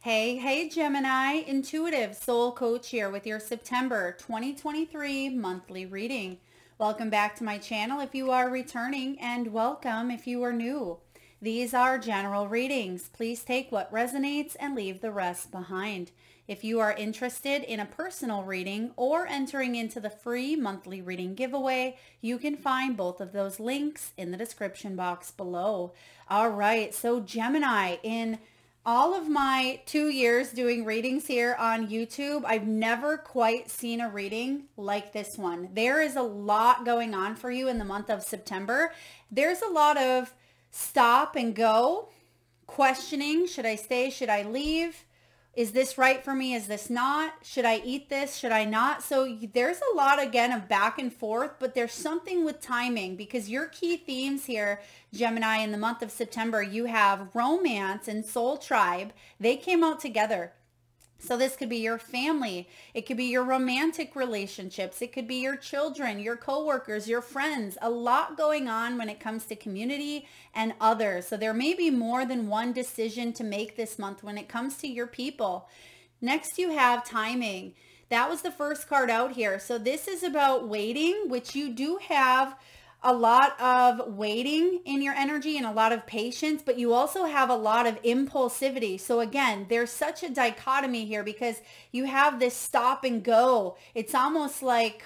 Hey, Gemini, intuitive soul coach here with your September 2023 monthly reading. Welcome back to my channel if you are returning, and welcome if you are new. These are general readings. Please take what resonates and leave the rest behind. If you are interested in a personal reading or entering into the free monthly reading giveaway, you can find both of those links in the description box below. All right, so Gemini, in all of my 2 years doing readings here on YouTube, I've never quite seen a reading like this one. There is a lot going on for you in the month of September. There's a lot of stop and go, questioning, should I stay, should I leave? Is this right for me? Is this not? Should I eat this? Should I not? So there's a lot, again, of back and forth, but there's something with timing because your key themes here, Gemini, in the month of September, you have romance and soul tribe. They came out together. So this could be your family. It could be your romantic relationships. It could be your children, your coworkers, your friends. A lot going on when it comes to community and others. So there may be more than one decision to make this month when it comes to your people. Next, you have timing. That was the first card out here. So this is about waiting, which you do have a lot of waiting in your energy and a lot of patience, but you also have a lot of impulsivity. So again, there's such a dichotomy here because you have this stop and go. It's almost like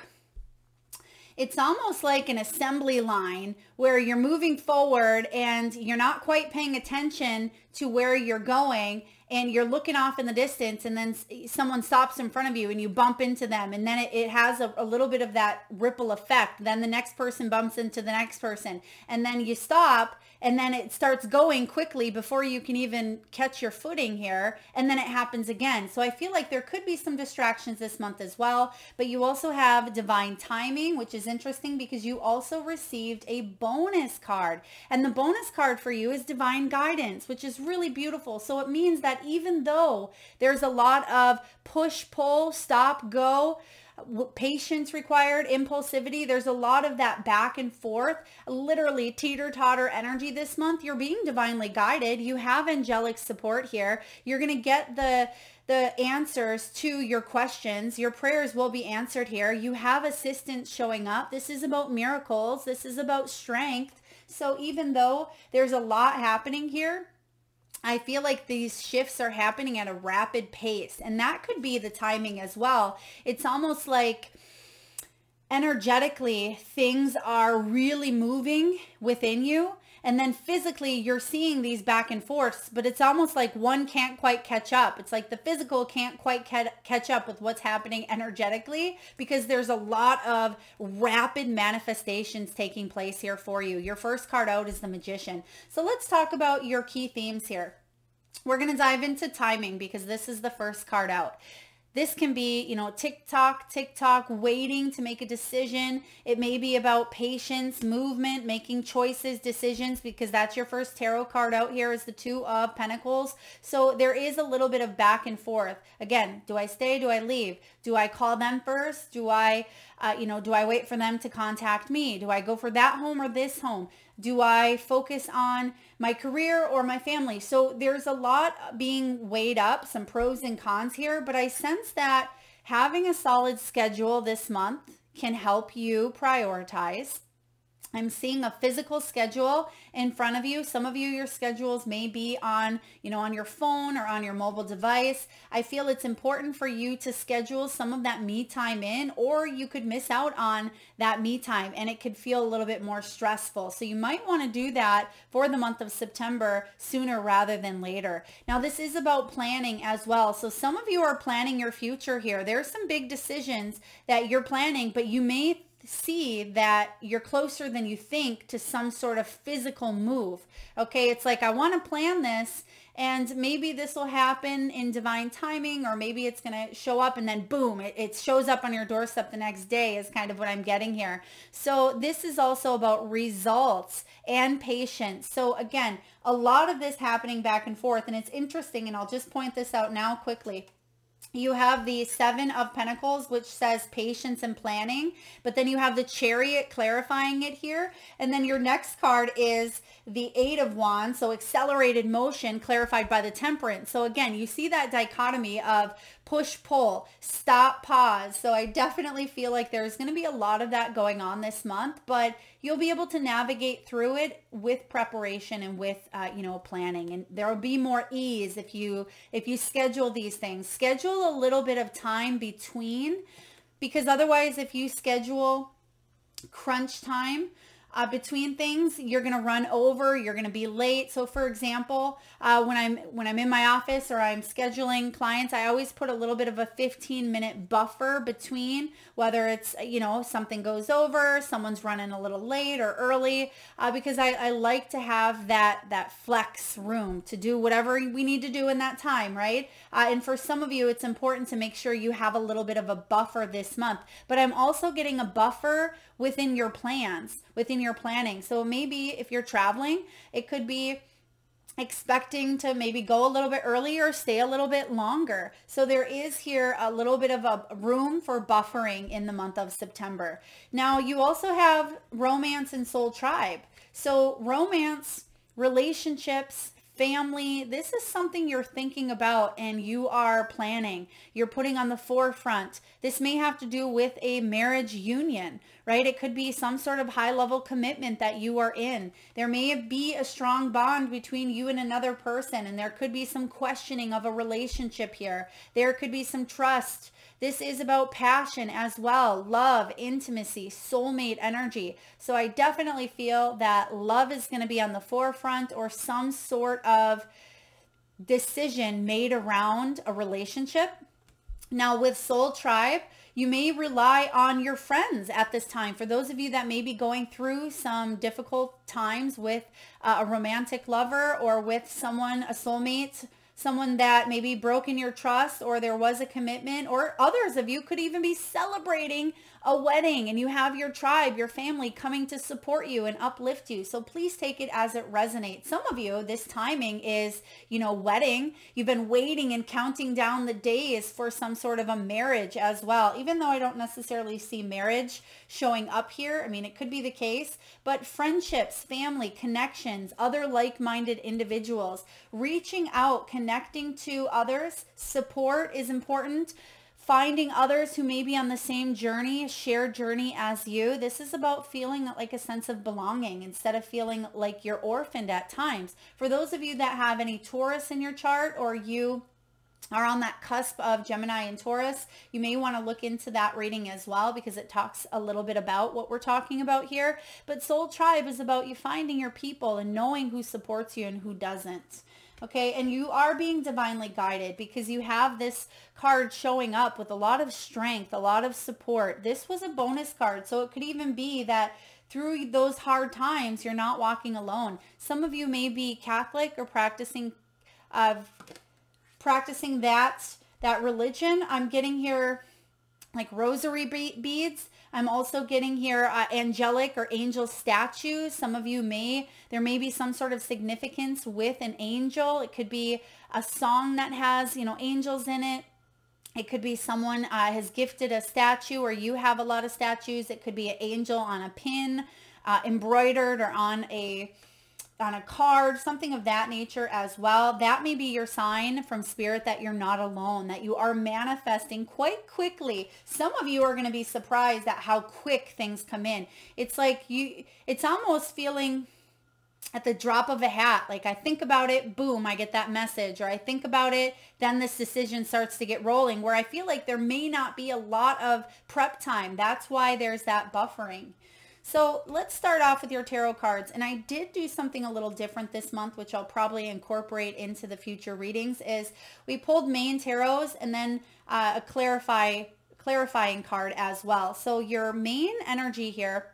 an assembly line where you're moving forward and you're not quite paying attention to where you're going, and you're looking off in the distance, and then someone stops in front of you and you bump into them, and then it has a little bit of that ripple effect. Then the next person bumps into the next person, and then you stop, and then it starts going quickly before you can even catch your footing here, and then it happens again. So I feel like there could be some distractions this month as well, but you also have divine timing, which is interesting because you also received a bonus card, and the bonus card for you is divine guidance, which is really beautiful. So it means that even though there's a lot of push, pull, stop, go, patience required, impulsivity, there's a lot of that back and forth, literally teeter-totter energy this month. You're being divinely guided. You have angelic support here. You're going to get the answers to your questions. Your prayers will be answered here. You have assistance showing up. This is about miracles. This is about strength. So even though there's a lot happening here, I feel like these shifts are happening at a rapid pace, and that could be the timing as well. It's almost like energetically things are really moving within you, and then physically you're seeing these back and forths, but it's almost like one can't quite catch up. It's like the physical can't quite catch up with what's happening energetically because there's a lot of rapid manifestations taking place here for you. Your first card out is the Magician. So let's talk about your key themes here. We're going to dive into timing because this is the first card out. This can be, tick tock, waiting to make a decision. It may be about patience, movement, making choices, decisions, because that's your first tarot card out here is the Two of Pentacles. So there is a little bit of back and forth. Again, do I stay? Do I leave? Do I call them first? Do I wait for them to contact me? Do I go for that home or this home? Do I focus on my career or my family? So there's a lot being weighed up, some pros and cons here, but I sense that having a solid schedule this month can help you prioritize. I'm seeing a physical schedule in front of you. Some of you, your schedules may be on your phone or on your mobile device. I feel it's important for you to schedule some of that me time in, or you could miss out on that me time and it could feel a little bit more stressful. So you might want to do that for the month of September sooner rather than later. Now, this is about planning as well. So some of you are planning your future here. There's some big decisions that you're planning, but you may see that you're closer than you think to some sort of physical move. Okay, it's like I want to plan this, and maybe this will happen in divine timing, or maybe it's going to show up and then boom, it shows up on your doorstep the next day is kind of what I'm getting here. So this is also about results and patience. So again, a lot of this happening back and forth, and it's interesting, and I'll just point this out now quickly. You have the Seven of Pentacles, which says patience and planning, but then you have the Chariot clarifying it here. And then your next card is the Eight of Wands, so accelerated motion clarified by the Temperance. So again, you see that dichotomy of push, pull, stop, pause. So I definitely feel like there's going to be a lot of that going on this month, but you'll be able to navigate through it with preparation and with, planning. And there will be more ease if you schedule these things. Schedule a little bit of time between, because otherwise if you schedule crunch time between things, you're going to run over, you're going to be late. So for example, when I'm in my office or I'm scheduling clients, I always put a little bit of a 15-minute buffer between, whether it's, something goes over, someone's running a little late or early, because I like to have that flex room to do whatever we need to do in that time, right? And for some of you, it's important to make sure you have a little bit of a buffer this month, but I'm also getting a buffer within your plans, within your planning. So maybe if you're traveling, it could be expecting to maybe go a little bit earlier, stay a little bit longer. So there is here a little bit of a room for buffering in the month of September. Now you also have romance and soul tribe. So romance, relationships, family, this is something you're thinking about and you are planning. You're putting on the forefront. This may have to do with a marriage union, right? It could be some sort of high level commitment that you are in. There may be a strong bond between you and another person, and there could be some questioning of a relationship here. There could be some trust. This is about passion as well, love, intimacy, soulmate energy. So I definitely feel that love is going to be on the forefront, or some sort of decision made around a relationship. Now with soul tribe, you may rely on your friends at this time. For those of you that may be going through some difficult times with a romantic lover, or with someone, a soulmate, someone that maybe broke in your trust, or there was a commitment, or others of you could even be celebrating a wedding and you have your tribe, your family coming to support you and uplift you. So please take it as it resonates. Some of you, this timing is, wedding. You've been waiting and counting down the days for some sort of a marriage as well. Even though I don't necessarily see marriage showing up here. I mean, it could be the case, but friendships, family, connections, other like-minded individuals, reaching out, connecting to others, support is important. Finding others who may be on the same journey, shared journey as you. This is about feeling like a sense of belonging instead of feeling like you're orphaned at times. For those of you that have any Taurus in your chart, or you are on that cusp of Gemini and Taurus, you may want to look into that reading as well, because it talks a little bit about what we're talking about here. But Soul Tribe is about you finding your people and knowing who supports you and who doesn't. Okay, and you are being divinely guided, because you have this card showing up with a lot of strength, a lot of support. This was a bonus card, so it could even be that through those hard times, you're not walking alone. Some of you may be Catholic or practicing that religion. I'm getting here like rosary beads. I'm also getting here angelic or angel statues. Some of you there may be some sort of significance with an angel. It could be a song that has, angels in it. It could be someone has gifted a statue, or you have a lot of statues. It could be an angel on a pin, embroidered, or on a card, something of that nature as well. That may be your sign from spirit that you're not alone, that you are manifesting quite quickly. Some of you are going to be surprised at how quick things come in. It's like it's almost feeling at the drop of a hat. Like I think about it, boom, I get that message, or I think about it, then this decision starts to get rolling, where I feel like there may not be a lot of prep time. That's why there's that buffering. So let's start off with your tarot cards. And I did do something a little different this month, which I'll probably incorporate into the future readings, is we pulled main tarots and then a clarifying card as well. So your main energy here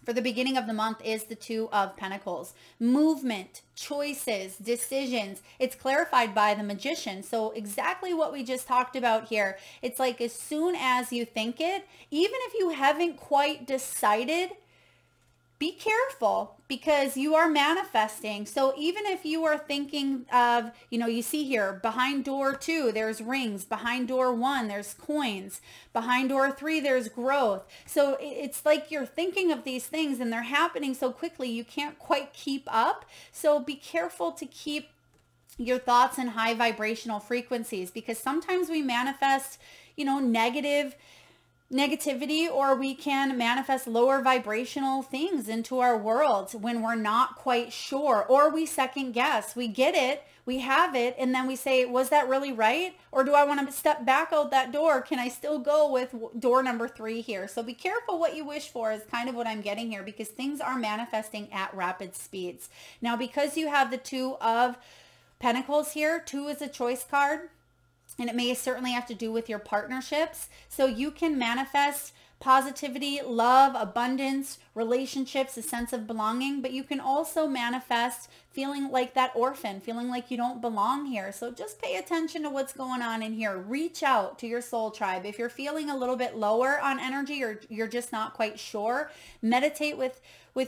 for the beginning of the month is the Two of Pentacles. Movement, choices, decisions. It's clarified by the Magician. So exactly what we just talked about here. It's like as soon as you think it, even if you haven't quite decided, be careful because you are manifesting. So even if you are thinking of, you see here behind door 2, there's rings. Behind door 1, there's coins. Behind door 3, there's growth. So it's like you're thinking of these things and they're happening so quickly you can't quite keep up. So be careful to keep your thoughts in high vibrational frequencies, because sometimes we manifest, negativity, or we can manifest lower vibrational things into our world when we're not quite sure, or we second guess. We get it, we have it, and then we say, was that really right? Or do I want to step back out that door? Can I still go with door number 3 here? So be careful what you wish for is kind of what I'm getting here, because things are manifesting at rapid speeds. Now, because you have the 2 of Pentacles here, 2 is a choice card. And it may certainly have to do with your partnerships. So you can manifest positivity, love, abundance, relationships, a sense of belonging, but you can also manifest feeling like that orphan, feeling like you don't belong here. So just pay attention to what's going on in here. Reach out to your soul tribe. If you're feeling a little bit lower on energy, or you're just not quite sure, meditate with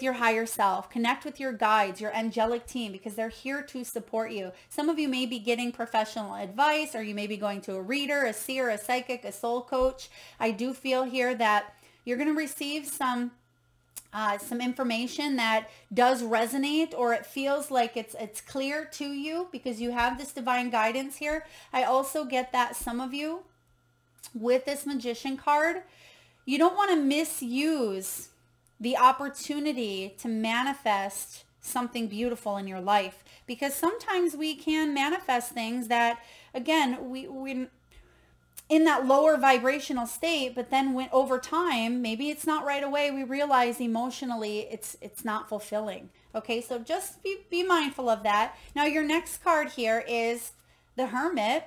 your higher self. Connect with your guides, your angelic team, because they're here to support you. Some of you may be getting professional advice, or you may be going to a reader, a seer, a psychic, a soul coach. I do feel here that you're going to receive some information that does resonate, or it feels like it's clear to you because you have this divine guidance here. I also get that some of you with this Magician card, you don't want to misuse the opportunity to manifest something beautiful in your life, because sometimes we can manifest things that, again, we in that lower vibrational state, but then when over time, maybe it's not right away, we realize emotionally it's not fulfilling. Okay, so just be mindful of that. Now your next card here is the Hermit.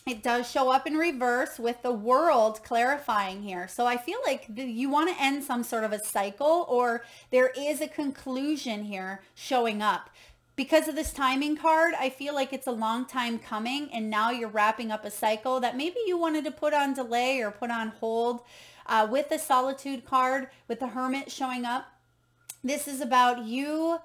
It does show up in reverse with the World clarifying here. So I feel like you want to end some sort of a cycle, or there is a conclusion here showing up. Because of this timing card, I feel like it's a long time coming, and now you're wrapping up a cycle that maybe you wanted to put on delay or put on hold. With the Solitude card, with the Hermit showing up, this is about you've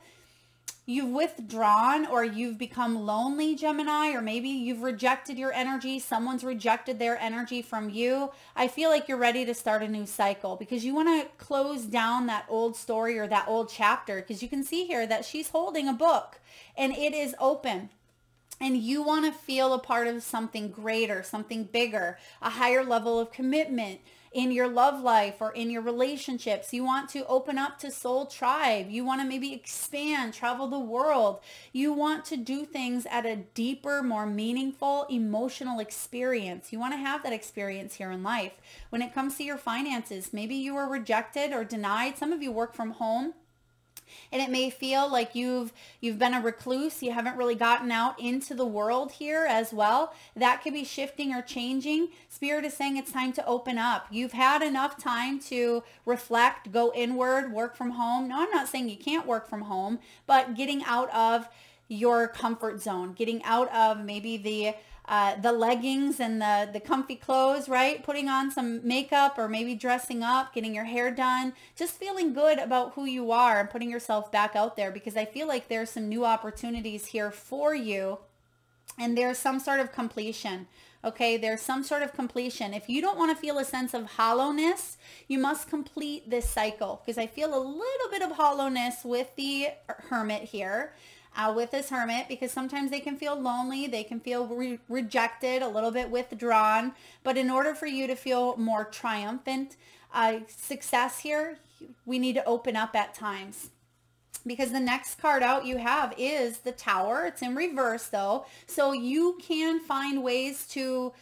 withdrawn, or you've become lonely, Gemini, or maybe you've rejected your energy. Someone's rejected their energy from you. I feel like you're ready to start a new cycle, because you want to close down that old story or that old chapter, because you can see here that she's holding a book and it is open. And you want to feel a part of something greater, something bigger, a higher level of commitment in your love life or in your relationships. You want to open up to soul tribe. You want to maybe expand, travel the world. You want to do things at a deeper, more meaningful, emotional experience. You want to have that experience here in life. When it comes to your finances, maybe you were rejected or denied. Some of you work from home, and it may feel like you've been a recluse. You haven't really gotten out into the world here as well. That could be shifting or changing. Spirit is saying it's time to open up. You've had enough time to reflect, go inward, work from home. No, I'm not saying you can't work from home, but getting out of your comfort zone, getting out of maybe the leggings and the comfy clothes, right? Putting on some makeup, or maybe dressing up, getting your hair done, just feeling good about who you are and putting yourself back out there, because I feel like there's some new opportunities here for you, and there's some sort of completion. Okay, there's some sort of completion. If you don't want to feel a sense of hollowness, you must complete this cycle, because I feel a little bit of hollowness with the Hermit here. With this Hermit, because sometimes they can feel lonely, they can feel rejected, a little bit withdrawn, but in order for you to feel more triumphant success here, we need to open up at times. Because the next card out you have is the Tower. It's in reverse though, so you can find ways to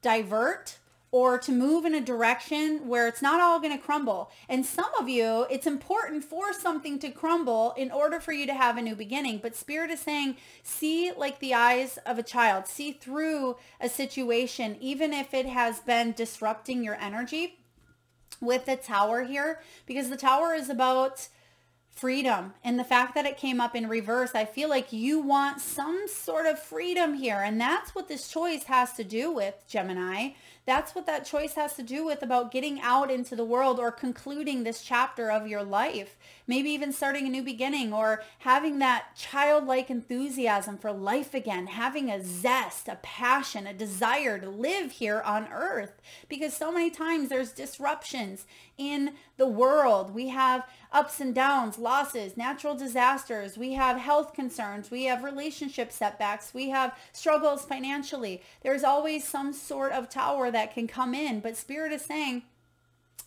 divert or to move in a direction where it's not all going to crumble. And some of you, it's important for something to crumble in order for you to have a new beginning. But Spirit is saying, see like the eyes of a child. See through a situation, even if it has been disrupting your energy, with the Tower here. Because the Tower is about freedom. And the fact that it came up in reverse, I feel like you want some sort of freedom here. And that's what this choice has to do with, Gemini. That's what that choice has to do with, about getting out into the world or concluding this chapter of your life. Maybe even starting a new beginning, or having that childlike enthusiasm for life again, having a zest, a passion, a desire to live here on earth. Because so many times there's disruptions in the world. We have ups and downs, losses, natural disasters. We have health concerns. We have relationship setbacks. We have struggles financially. There's always some sort of tower that can come in. But Spirit is saying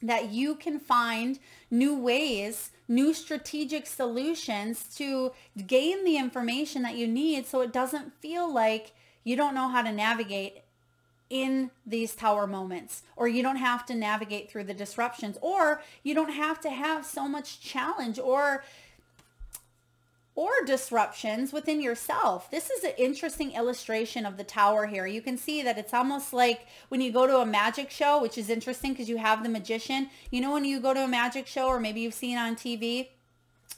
that you can find new ways, new strategic solutions to gain the information that you need, so it doesn't feel like you don't know how to navigate in these tower moments, or you don't have to navigate through the disruptions, or you don't have to have so much challenge or disruptions within yourself. This is an interesting illustration of the tower here. You can see that it's almost like when you go to a magic show, which is interesting because you have the magician. You know, when you go to a magic show, or maybe you've seen on TV,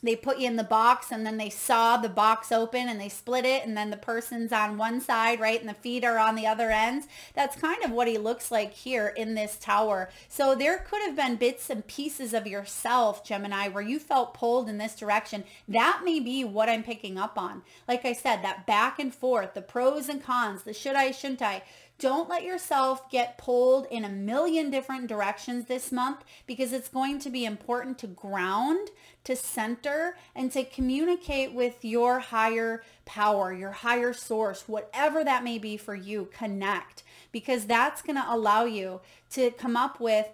they put you in the box and then they saw the box open and they split it, and then the person's on one side, right? And the feet are on the other end. That's kind of what he looks like here in this tower. So there could have been bits and pieces of yourself, Gemini, where you felt pulled in this direction. That may be what I'm picking up on. Like I said, that back and forth, the pros and cons, the should I, shouldn't I. Don't let yourself get pulled in a million different directions this month, because it's going to be important to ground, to center, and to communicate with your higher power, your higher source, whatever that may be for you. Connect, because that's going to allow you to come up with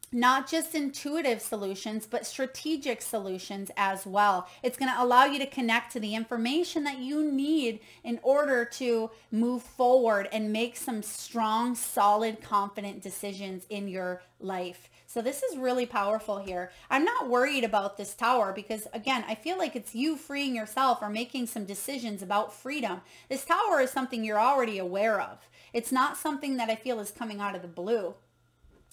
not just intuitive solutions, but strategic solutions as well. It's going to allow you to connect to the information that you need in order to move forward and make some strong, solid, confident decisions in your life. So this is really powerful here. I'm not worried about this tower because, again, I feel like it's you freeing yourself or making some decisions about freedom. This tower is something you're already aware of. It's not something that I feel is coming out of the blue.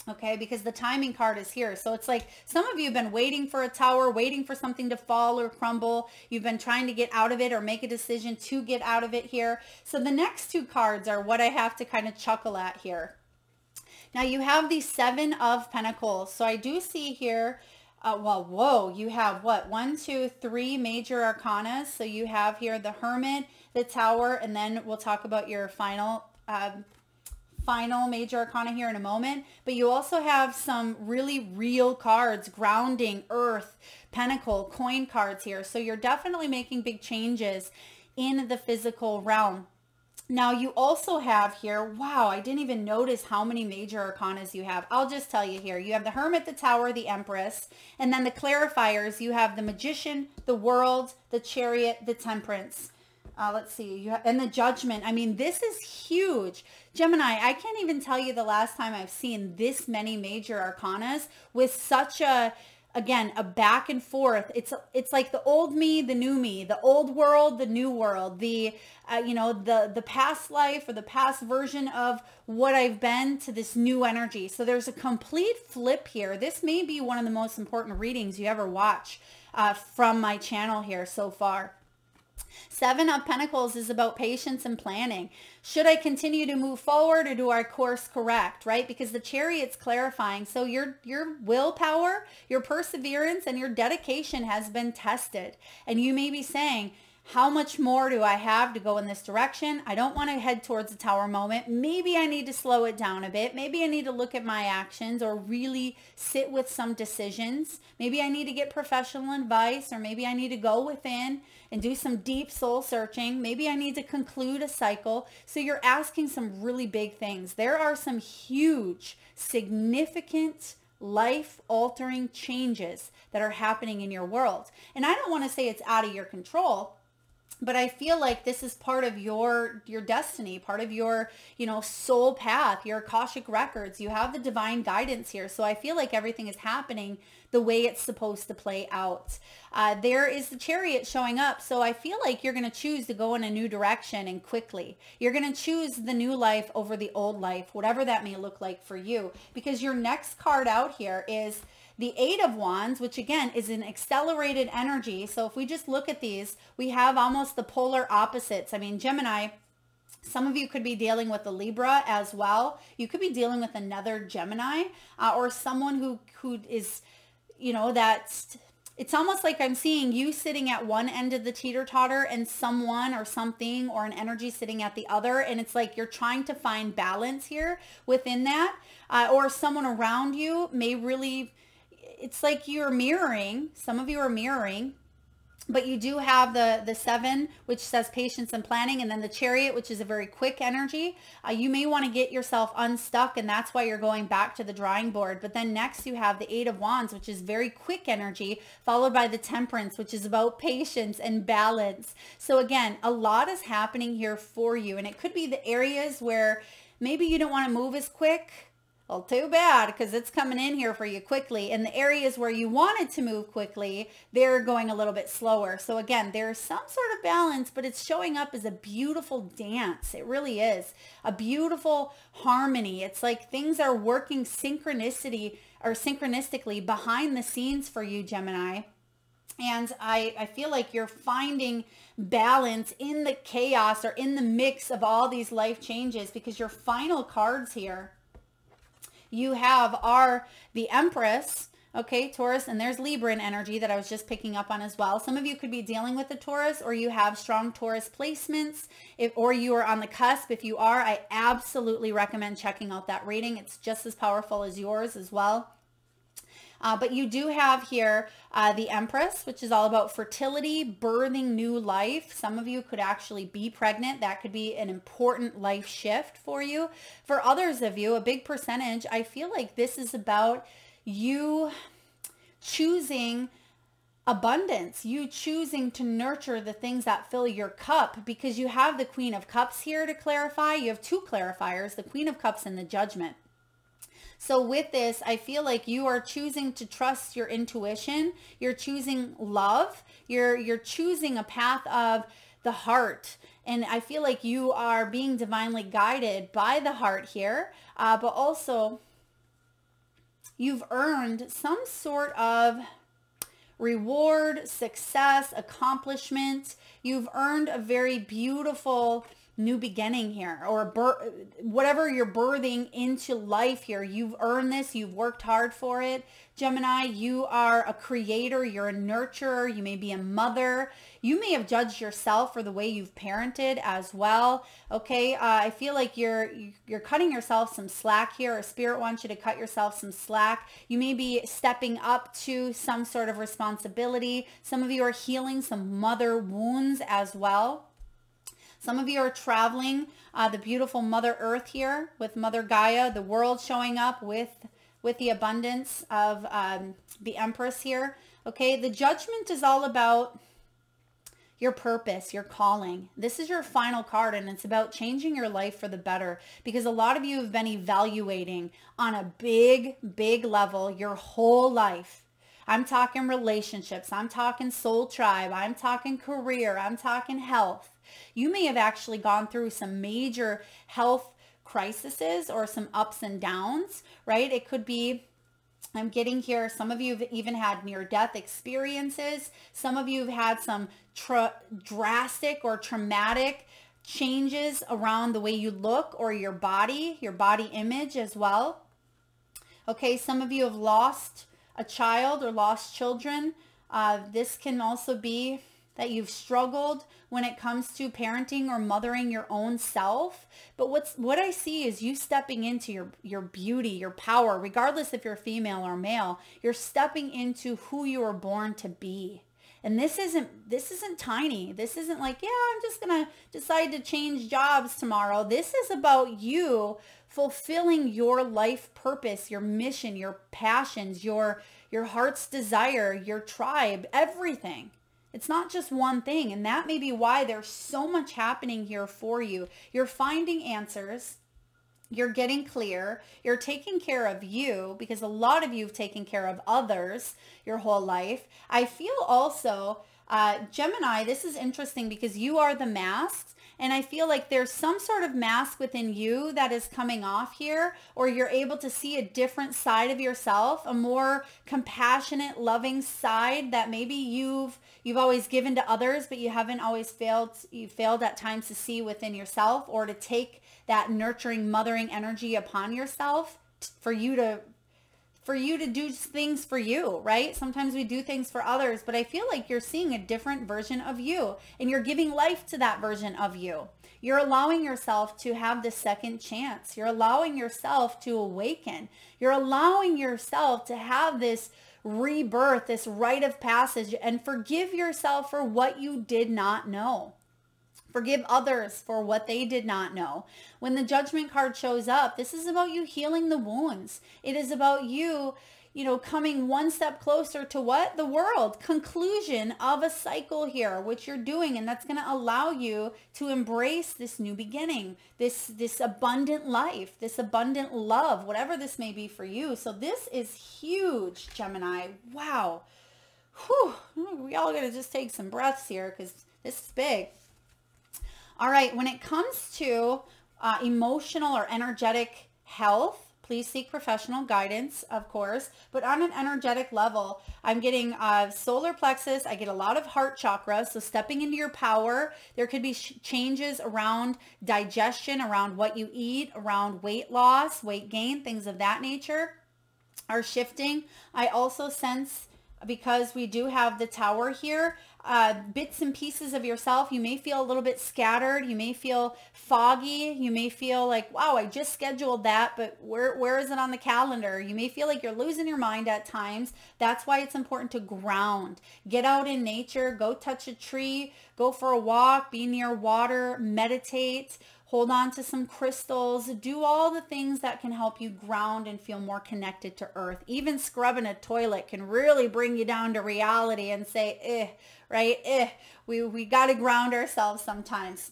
Okay, because the timing card is here. So it's like some of you have been waiting for a tower, waiting for something to fall or crumble. You've been trying to get out of it or make a decision to get out of it here. So the next two cards are what I have to kind of chuckle at here. Now you have the Seven of Pentacles. So I do see here, well, whoa, you have what? 1, 2, 3 major arcanas. So you have here the Hermit, the Tower, and then we'll talk about your final major arcana here in a moment. But you also have some really real cards, grounding, earth, pentacle, coin cards here. So you're definitely making big changes in the physical realm. Now you also have here, wow, I didn't even notice how many major arcanas you have. I'll just tell you here. You have the Hermit, the Tower, the Empress, and then the clarifiers. You have the Magician, the World, the Chariot, the Temperance. Let's see, and the Judgment. I mean, this is huge. Gemini, I can't even tell you the last time I've seen this many major arcanas with such a, again, a back and forth. It's like the old me, the new me, the old world, the new world, the, you know, the past life or the past version of what I've been to this new energy. So there's a complete flip here. This may be one of the most important readings you ever watch from my channel here so far. Seven of Pentacles is about patience and planning. Should I continue to move forward or do I course correct, right? Because the Chariot's clarifying. So your willpower, your perseverance, and your dedication has been tested. And you may be saying, how much more do I have to go in this direction? I don't want to head towards the Tower moment. Maybe I need to slow it down a bit. Maybe I need to look at my actions or really sit with some decisions. Maybe I need to get professional advice, or maybe I need to go within and do some deep soul searching. Maybe I need to conclude a cycle. So you're asking some really big things. There are some huge, significant, life-altering changes that are happening in your world. And I don't want to say it's out of your control, but I feel like this is part of your destiny, part of your, you know, soul path, your Akashic records. You have the divine guidance here. So I feel like everything is happening the way it's supposed to play out. There is the Chariot showing up. So I feel like you're going to choose to go in a new direction and quickly. You're going to choose the new life over the old life, whatever that may look like for you. Because your next card out here is The Eight of Wands, which again is an accelerated energy. So if we just look at these, we have almost the polar opposites. I mean, Gemini, some of you could be dealing with a Libra as well. You could be dealing with another Gemini or someone who is, you know, that's, it's almost like I'm seeing you sitting at one end of the teeter-totter and someone or something or an energy sitting at the other. And it's like you're trying to find balance here within that. Or someone around you may really, it's like you're mirroring. Some of you are mirroring. But you do have the Seven, which says patience and planning, and then the Chariot, which is a very quick energy. You may want to get yourself unstuck, and that's why you're going back to the drawing board. But then next you have the Eight of Wands, which is very quick energy, followed by the Temperance, which is about patience and balance. So again, a lot is happening here for you, and it could be the areas where maybe you don't want to move as quick. Well, too bad, because it's coming in here for you quickly. In the areas where you wanted to move quickly, they're going a little bit slower. So again, there's some sort of balance, but it's showing up as a beautiful dance. It really is a beautiful harmony. It's like things are working synchronicity or synchronistically behind the scenes for you, Gemini. And I feel like you're finding balance in the chaos or in the mix of all these life changes, because your final cards here, you have the Empress, okay, Taurus, and there's Libran energy that I was just picking up on as well. Some of you could be dealing with a Taurus, or you have strong Taurus placements, or you are on the cusp. If you are, I absolutely recommend checking out that reading. It's just as powerful as yours as well. But you do have here the Empress, which is all about fertility, birthing new life. Some of you could actually be pregnant. That could be an important life shift for you. For others of you, a big percentage, I feel like this is about you choosing abundance, you choosing to nurture the things that fill your cup, because you have the Queen of Cups here to clarify. You have two clarifiers, the Queen of Cups and the Judgment. So with this, I feel like you are choosing to trust your intuition. You're choosing love. You're choosing a path of the heart. And I feel like you are being divinely guided by the heart here. But also, you've earned some sort of reward, success, accomplishment. You've earned a very beautiful new beginning here, or whatever you're birthing into life here. You've earned this. You've worked hard for it. Gemini, you are a creator. You're a nurturer. You may be a mother. You may have judged yourself for the way you've parented as well. Okay. I feel like you're cutting yourself some slack here, or Spirit wants you to cut yourself some slack. You may be stepping up to some sort of responsibility. Some of you are healing some mother wounds as well. Some of you are traveling the beautiful Mother Earth here with Mother Gaia, the world showing up with the abundance of the Empress here. Okay, the Judgment is all about your purpose, your calling. This is your final card, and it's about changing your life for the better, because a lot of you have been evaluating on a big, big level your whole life. I'm talking relationships. I'm talking soul tribe. I'm talking career. I'm talking health. You may have actually gone through some major health crises or some ups and downs, right? It could be, I'm getting here, some of you have even had near-death experiences. Some of you have had some drastic or traumatic changes around the way you look or your body image as well. Okay, some of you have lost a child or lost children. This can also be that you've struggled when it comes to parenting or mothering your own self. But what I see is you stepping into your beauty, your power, regardless if you're female or male. You're stepping into who you were born to be. And this isn't tiny. This isn't like, yeah, I'm just going to decide to change jobs tomorrow. This is about you fulfilling your life purpose, your mission, your passions, your heart's desire, your tribe, everything. It's not just one thing. And that may be why there's so much happening here for you. You're finding answers. You're getting clear. You're taking care of you, because a lot of you have taken care of others your whole life. I feel also, Gemini, this is interesting because you are the masked, And I feel like there's some sort of mask within you that is coming off here, or you're able to see a different side of yourself, a more compassionate, loving side that maybe you've always given to others, but you haven't always failed at times to see within yourself, or to take that nurturing, mothering energy upon yourself for you to do things for you, right? Sometimes we do things for others, but I feel like you're seeing a different version of you, and you're giving life to that version of you. You're allowing yourself to have the second chance. You're allowing yourself to awaken. You're allowing yourself to have this rebirth, this rite of passage, and forgive yourself for what you did not know. Forgive others for what they did not know. When the Judgment card shows up, this is about you healing the wounds. It is about you, coming one step closer to what? The world. Conclusion of a cycle here, which you're doing. And that's going to allow you to embrace this new beginning, this abundant life, this abundant love, whatever this may be for you. So this is huge, Gemini. Wow. Whew. We all got to just take some breaths here because this is big. All right, when it comes to emotional or energetic health, please seek professional guidance, of course. But on an energetic level, I'm getting solar plexus. I get a lot of heart chakra. So stepping into your power, there could be changes around digestion, around what you eat, around weight loss, weight gain, things of that nature are shifting. I also sense, because we do have the Tower here, bits and pieces of yourself. You may feel a little bit scattered. You may feel foggy. You may feel like, wow, I just scheduled that, but where is it on the calendar? You may feel like you're losing your mind at times. That's why it's important to ground. Get out in nature. Go touch a tree. Go for a walk. Be near water. Meditate. Hold on to some crystals. Do all the things that can help you ground and feel more connected to earth. Even scrubbing a toilet can really bring you down to reality and say, right? We got to ground ourselves sometimes.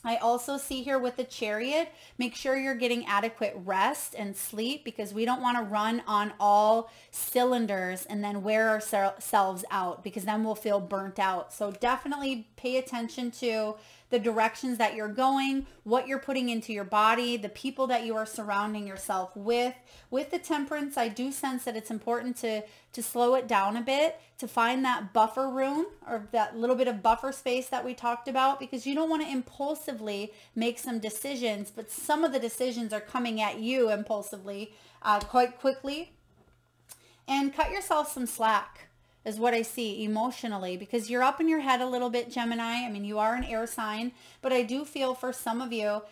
I also see here with the Chariot, make sure you're getting adequate rest and sleep, because we don't want to run on all cylinders and then wear ourselves out, because then we'll feel burnt out. So definitely pay attention to the directions that you're going, what you're putting into your body, the people that you are surrounding yourself with. With the Temperance, I do sense that it's important to slow it down a bit, to find that buffer room, or that little bit of buffer space that we talked about, because you don't want to impulsively make some decisions, but some of the decisions are coming at you impulsively quite quickly. And cut yourself some slack is what I see emotionally, because you're up in your head a little bit, Gemini. I mean, you are an air sign, but I do feel for some of you,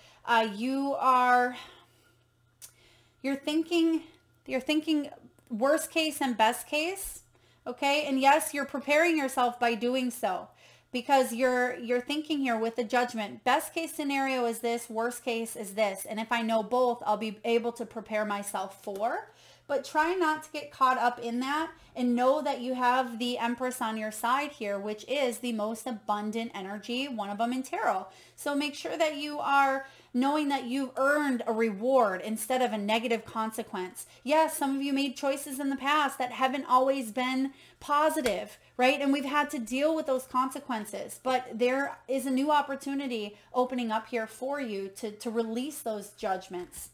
you're thinking worst case and best case. Okay. And yes, you're preparing yourself by doing so, because you're thinking here with the Judgment, best case scenario is this, worst case is this. And if I know both, I'll be able to prepare myself for. But try not to get caught up in that, and know that you have the Empress on your side here, which is the most abundant energy, one of them in tarot. So make sure that you are knowing that you've earned a reward instead of a negative consequence. Yes, some of you made choices in the past that haven't always been positive, right? And we've had to deal with those consequences, but there is a new opportunity opening up here for you to release those judgments.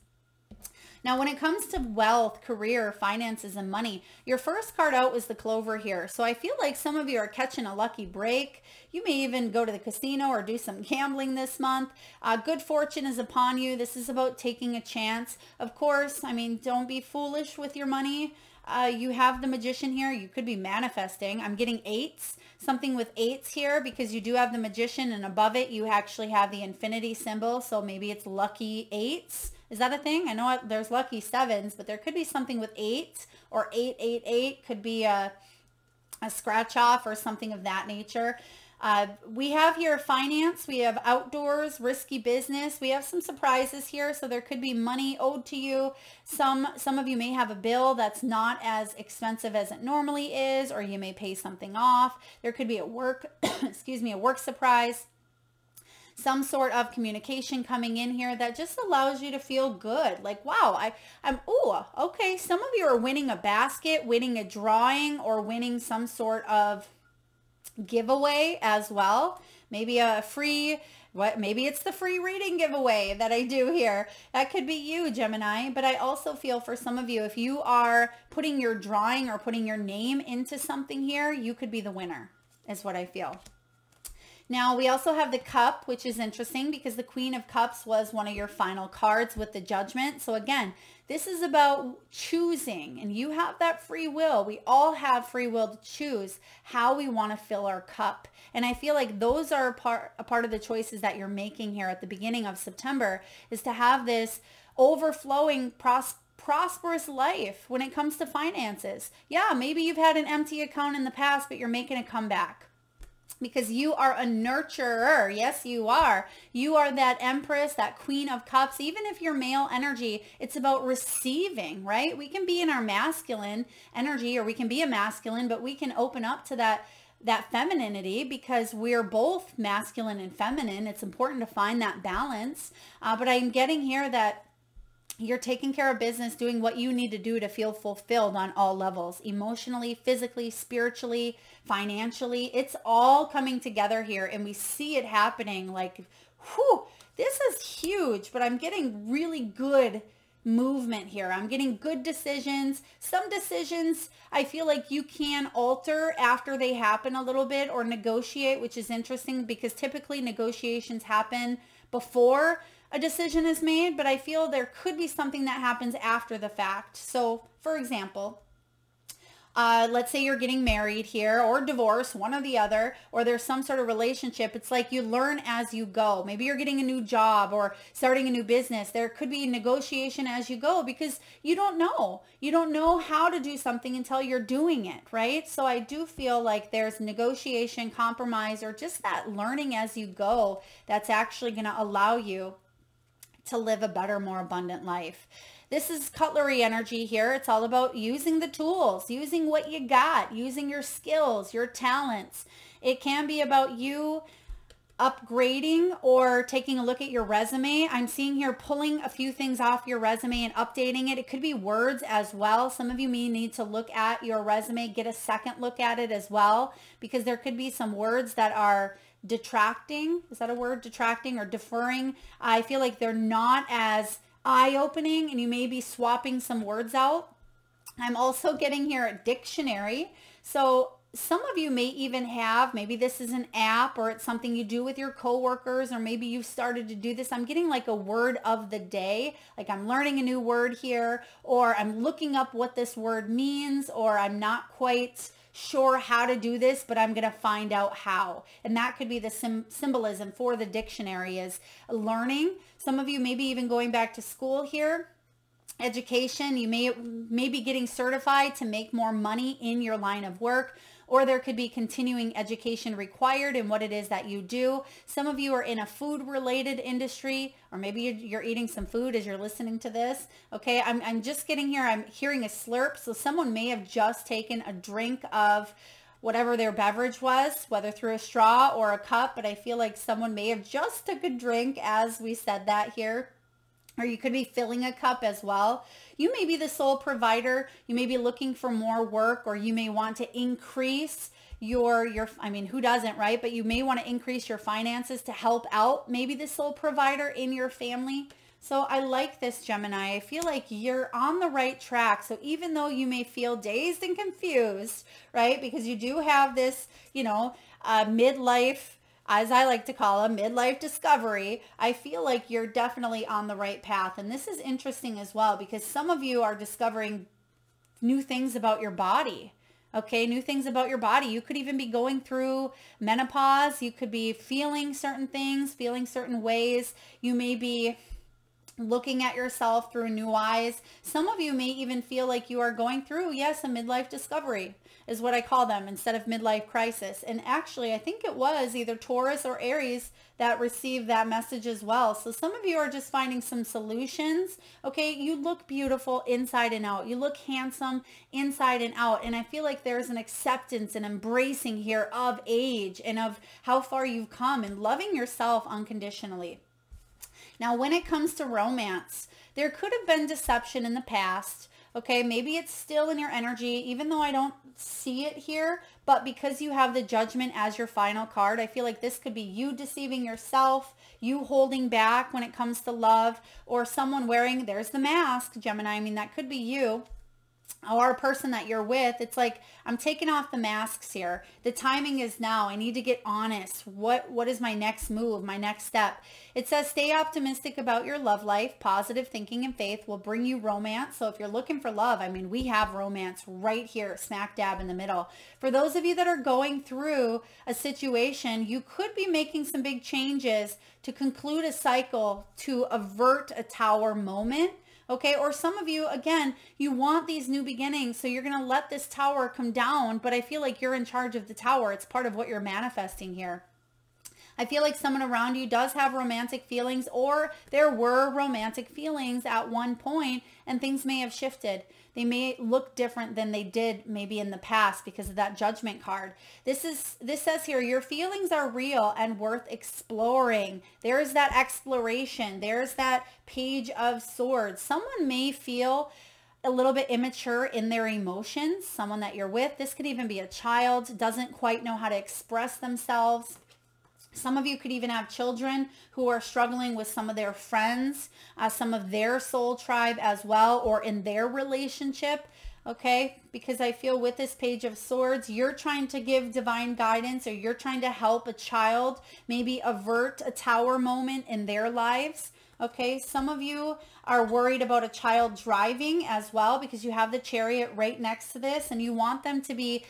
Now, when it comes to wealth, career, finances, and money, your first card out was the Clover here. So I feel like some of you are catching a lucky break. You may even go to the casino or do some gambling this month. Good fortune is upon you. This is about taking a chance. Of course, I mean, don't be foolish with your money. You have the Magician here. You could be manifesting. I'm getting eights, something with eights here, because you do have the Magician, and above it, you actually have the infinity symbol. So maybe it's lucky eights. Is that a thing? I know there's lucky sevens, but there could be something with eight, or 888 could be a scratch off or something of that nature. We have here finance, we have outdoors, risky business. We have some surprises here. So there could be money owed to you. Some of you may have a bill that's not as expensive as it normally is, or you may pay something off. There could be a work, excuse me, a work surprise. Some sort of communication coming in here that just allows you to feel good. Like, wow, okay. Some of you are winning a basket, winning a drawing, or winning some sort of giveaway as well. Maybe a free What, maybe it's the free reading giveaway that I do here. That could be you, Gemini. But I also feel for some of you, if you are putting your drawing or putting your name into something here, you could be the winner, is what I feel. Now, we also have the Cup, which is interesting because the Queen of Cups was one of your final cards with the Judgment. So again, this is about choosing, and you have that free will. We all have free will to choose how we want to fill our cup. And I feel like those are a part of the choices that you're making here at the beginning of September, is to have this overflowing prosperous life when it comes to finances. Yeah, maybe you've had an empty account in the past, but you're making a comeback. Because you are a nurturer. Yes, you are. You are that Empress, that Queen of Cups. Even if you're male energy, it's about receiving, right? We can be in our masculine energy, or we can be a masculine, but we can open up to that femininity because we're both masculine and feminine. It's important to find that balance. But I'm getting here that you're taking care of business, doing what you need to do to feel fulfilled on all levels, emotionally, physically, spiritually, financially. It's all coming together here, and we see it happening like, whew, this is huge, but I'm getting really good movement here. I'm getting good decisions. Some decisions I feel like you can alter after they happen a little bit, or negotiate, which is interesting because typically negotiations happen before a decision is made, but I feel there could be something that happens after the fact. So for example, let's say you're getting married here, or divorced, one or the other, or there's some sort of relationship. It's like you learn as you go. Maybe you're getting a new job or starting a new business. There could be negotiation as you go because you don't know. You don't know how to do something until you're doing it, right? So I do feel like there's negotiation, compromise, or just that learning as you go that's actually going to allow you to live a better, more abundant life. This is cutlery energy here. It's all about using the tools, using what you got, using your skills, your talents. It can be about you upgrading or taking a look at your resume. I'm seeing here pulling a few things off your resume and updating it. It could be words as well. Some of you may need to look at your resume, get a second look at it as well, because there could be some words that are detracting. Is that a word? Detracting or deferring. I feel like they're not as eye-opening, and you may be swapping some words out. I'm also getting here a dictionary. So some of you may even have, maybe this is an app, or it's something you do with your coworkers, or maybe you've started to do this. I'm getting like a word of the day, like I'm learning a new word here, or I'm looking up what this word means, or I'm not quite sure how to do this, but I'm going to find out how. And that could be the symbolism for the dictionary, is learning. Some of you may be even going back to school here. Education, you may be getting certified to make more money in your line of work, or there could be continuing education required in what it is that you do. Some of you are in a food related industry, or maybe you're eating some food as you're listening to this. Okay, I'm just getting here, I'm hearing a slurp. So someone may have just taken a drink of whatever their beverage was, whether through a straw or a cup, but I feel like someone may have just took a drink as we said that here. Or you could be filling a cup as well. You may be the sole provider. You may be looking for more work, or you may want to increase your I mean, who doesn't, right? But you may want to increase your finances to help out maybe the sole provider in your family. So I like this, Gemini. I feel like you're on the right track. So even though you may feel dazed and confused, right? Because you do have this, midlife, as I like to call a midlife discovery, I feel like you're definitely on the right path. And this is interesting as well, because some of you are discovering new things about your body. Okay, new things about your body. You could even be going through menopause. You could be feeling certain things, feeling certain ways. You may be looking at yourself through new eyes. Some of you may even feel like you are going through, yes, a midlife discovery is what I call them, instead of midlife crisis. And actually, I think it was either Taurus or Aries that received that message as well. So some of you are just finding some solutions. Okay, you look beautiful inside and out. You look handsome inside and out. And I feel like there's an acceptance and embracing here of age and of how far you've come, and loving yourself unconditionally. Now, when it comes to romance, there could have been deception in the past. Okay, maybe it's still in your energy, even though I don't see it here, but because you have the Judgment as your final card, I feel like this could be you deceiving yourself, you holding back when it comes to love, or someone wearing, there's the mask, Gemini. I mean, that could be you. Or a person that you're with. It's like, I'm taking off the masks here. The timing is now. I need to get honest. What is my next move, my next step? It says, stay optimistic about your love life. Positive thinking and faith will bring you romance. So if you're looking for love, I mean, we have romance right here, smack dab in the middle. For those of you that are going through a situation, you could be making some big changes to conclude a cycle, to avert a tower moment. Okay, or some of you, again, you want these new beginnings, so you're going to let this tower come down, but I feel like you're in charge of the tower. It's part of what you're manifesting here. I feel like someone around you does have romantic feelings, or there were romantic feelings at one point and things may have shifted. They may look different than they did maybe in the past because of that Judgment card. This says here, your feelings are real and worth exploring. There's that exploration. There's that Page of Swords. Someone may feel a little bit immature in their emotions. Someone that you're with. This could even be a child, doesn't quite know how to express themselves. Some of you could even have children who are struggling with some of their friends, some of their soul tribe as well, or in their relationship, okay? Because I feel with this Page of Swords, you're trying to give divine guidance, or you're trying to help a child maybe avert a tower moment in their lives, okay? Some of you are worried about a child driving as well, because you have the Chariot right next to this, and you want them to be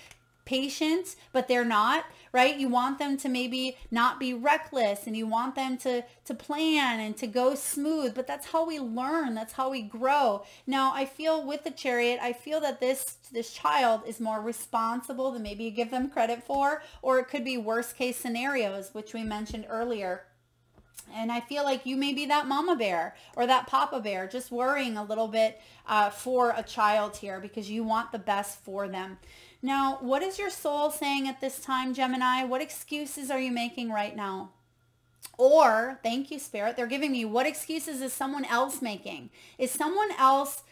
patient, but they're not, right? You want them to maybe not be reckless, and you want them to plan and to go smooth, but that's how we learn. That's how we grow. Now, I feel with the Chariot, I feel that this child is more responsible than maybe you give them credit for, or it could be worst case scenarios, which we mentioned earlier. And I feel like you may be that mama bear or that papa bear, just worrying a little bit for a child here because you want the best for them. Now, what is your soul saying at this time, Gemini? What excuses are you making right now? Or, thank you, Spirit, they're giving me, what excuses is someone else making? Is someone else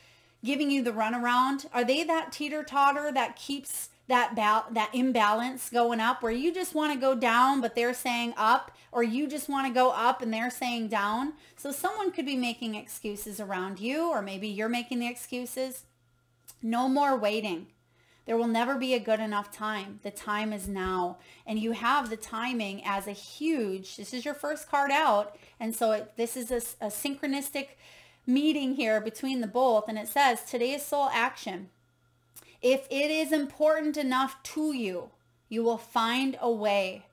giving you the runaround? Are they that teeter-totter that keeps that imbalance going up, where you just want to go down but they're saying up, or you just want to go up and they're saying down? So someone could be making excuses around you, or maybe you're making the excuses. No more waiting. There will never be a good enough time. The time is now. And you have the timing as a huge, this is your first card out. And so this is a synchronistic meeting here between the both. And it says, today's soul action. If it is important enough to you, you will find a way.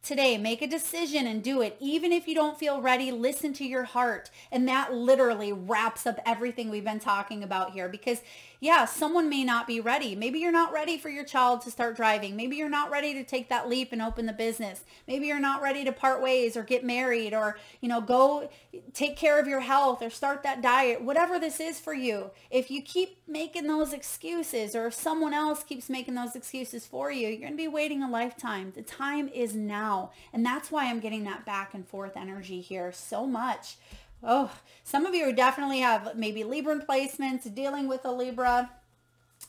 Today, make a decision and do it. Even if you don't feel ready, listen to your heart. And that literally wraps up everything we've been talking about here. Because, yeah, someone may not be ready. Maybe you're not ready for your child to start driving. Maybe you're not ready to take that leap and open the business. Maybe you're not ready to part ways or get married, or, you know, go take care of your health or start that diet. Whatever this is for you, if you keep making those excuses, or if someone else keeps making those excuses for you, you're going to be waiting a lifetime. The time is now. And that's why I'm getting that back and forth energy here so much. Oh, some of you definitely have maybe Libran placements, dealing with a Libra.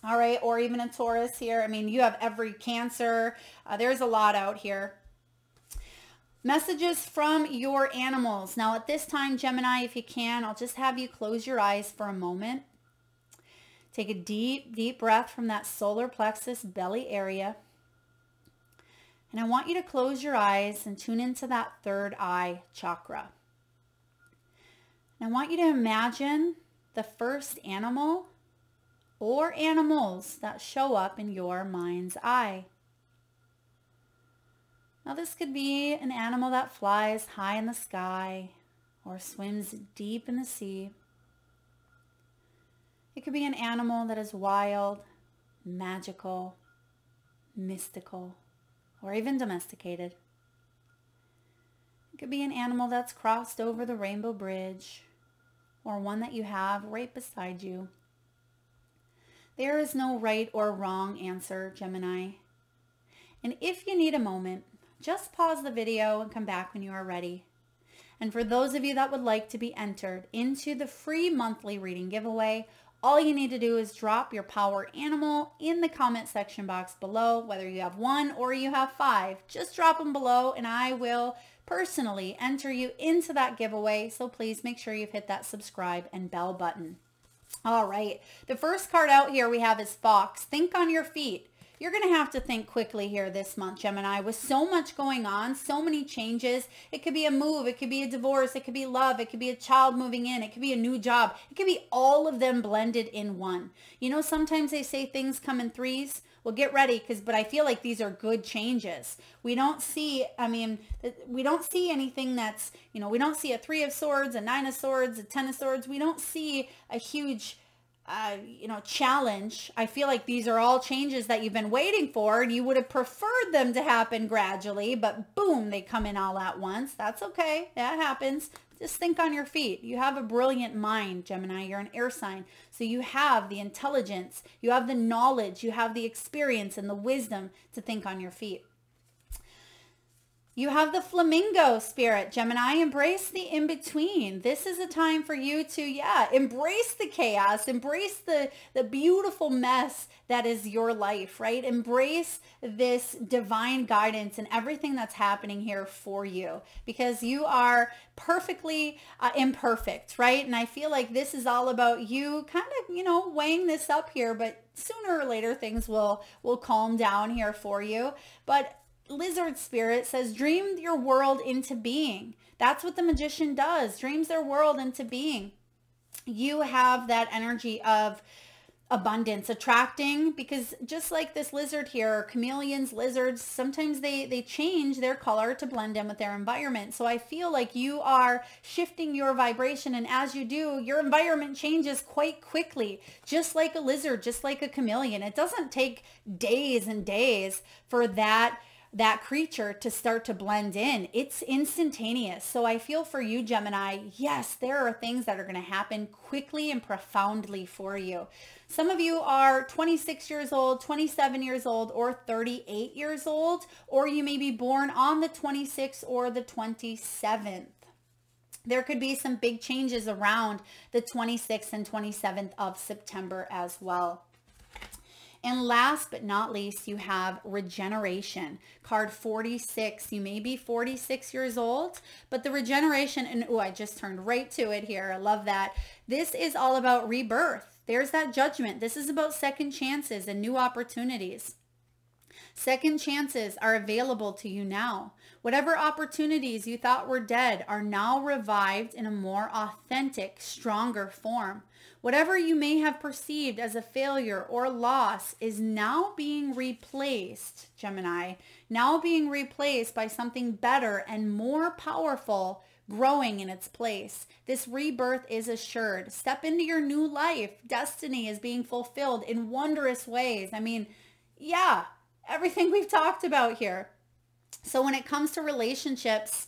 All right. Or even a Taurus here. I mean, you have every Cancer. There's a lot out here. Messages from your animals. Now at this time, Gemini, if you can, I'll just have you close your eyes for a moment. Take a deep, deep breath from that solar plexus belly area. And I want you to close your eyes and tune into that third eye chakra. And I want you to imagine the first animal or animals that show up in your mind's eye. Now this could be an animal that flies high in the sky or swims deep in the sea. It could be an animal that is wild, magical, mystical, or even domesticated. It could be an animal that's crossed over the rainbow bridge, or one that you have right beside you. There is no right or wrong answer, Gemini. And if you need a moment, just pause the video and come back when you are ready. And for those of you that would like to be entered into the free monthly reading giveaway, All you need to do is drop your power animal in the comment section box below, whether you have 1 or you have 5. Just drop them below and I will personally enter you into that giveaway. So please make sure you've hit that subscribe and bell button. All right, the first card out here we have is Fox. Think on your feet. You're going to have to think quickly here this month, Gemini, with so much going on, so many changes. It could be a move, it could be a divorce, it could be love, it could be a child moving in, it could be a new job. It could be all of them blended in one. You know, sometimes they say things come in threes. Well, get ready, but I feel like these are good changes. We don't see, we don't see anything that's, you know, we don't see a 3 of swords, a 9 of swords, a 10 of swords. We don't see a huge challenge. I feel like these are all changes that you've been waiting for and you would have preferred them to happen gradually, but boom, they come in all at once. That's okay. That happens. Just think on your feet. You have a brilliant mind, Gemini. You're an air sign. So you have the intelligence, you have the knowledge, you have the experience and the wisdom to think on your feet. You have the flamingo spirit, Gemini. Embrace the in-between. This is a time for you to, embrace the chaos, embrace the beautiful mess that is your life, right? Embrace this divine guidance and everything that's happening here for you, because you are perfectly imperfect, right? And I feel like this is all about you kind of, weighing this up here, but sooner or later things will calm down here for you. But Lizard spirit says, dream your world into being. That's what the magician does, dreams their world into being. You have that energy of abundance, attracting, because just like this lizard here, chameleons, lizards, sometimes they change their color to blend in with their environment. So I feel like you are shifting your vibration, and as you do, your environment changes quite quickly, just like a lizard, just like a chameleon. It doesn't take days and days for that creature to start to blend in. It's instantaneous. So I feel for you, Gemini, yes, there are things that are going to happen quickly and profoundly for you. Some of you are 26 years old, 27 years old, or 38 years old, or you may be born on the 26th or the 27th. There could be some big changes around the 26th and 27th of September as well. And last but not least, you have regeneration. Card 46. You may be 46 years old, but the regeneration, and oh, I just turned right to it here. I love that. This is all about rebirth. There's that judgment. This is about second chances and new opportunities. Second chances are available to you now. Whatever opportunities you thought were dead are now revived in a more authentic, stronger form. Whatever you may have perceived as a failure or loss is now being replaced, Gemini, now being replaced by something better and more powerful growing in its place. This rebirth is assured. Step into your new life. Destiny is being fulfilled in wondrous ways. Everything we've talked about here. So when it comes to relationships,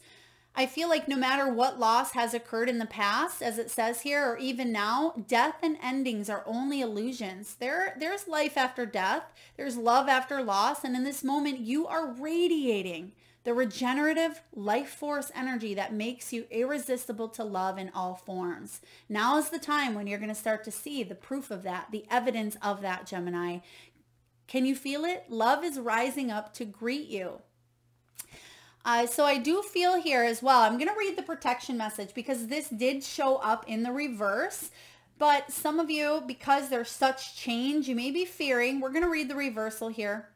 I feel like no matter what loss has occurred in the past, as it says here, or even now, death and endings are only illusions. There's life after death. There's love after loss. And in this moment, you are radiating the regenerative life force energy that makes you irresistible to love in all forms. Now is the time when you're going to start to see the proof of that, the evidence of that, Gemini. Can you feel it? Love is rising up to greet you. So I do feel here as well, I'm going to read the protection message because this did show up in the reverse. But some of you, because there's such change, you may be fearing. We're going to read the reversal here.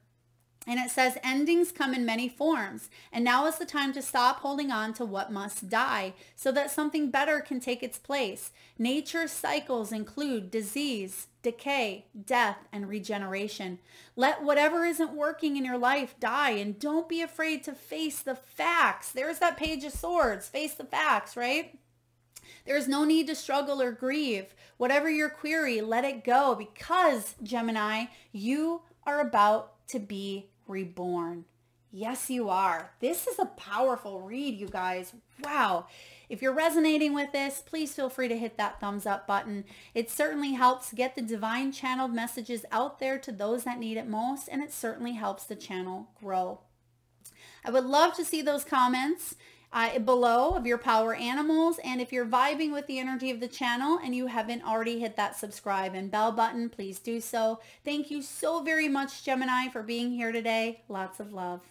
And it says, endings come in many forms. And now is the time to stop holding on to what must die so that something better can take its place. Nature's cycles include disease, decay, death, and regeneration. Let whatever isn't working in your life die, and don't be afraid to face the facts. There's that Page of Swords. Face the facts, right? There's no need to struggle or grieve. Whatever your query, let it go, because, Gemini, you are about to be reborn. Yes, you are. This is a powerful read, you guys. Wow. If you're resonating with this, please feel free to hit that thumbs up button. It certainly helps get the divine channeled messages out there to those that need it most, and it certainly helps the channel grow. I would love to see those comments. below of your power animals. And if you're vibing with the energy of the channel and you haven't already hit that subscribe and bell button, please do so. Thank you so very much, Gemini, for being here today. Lots of love.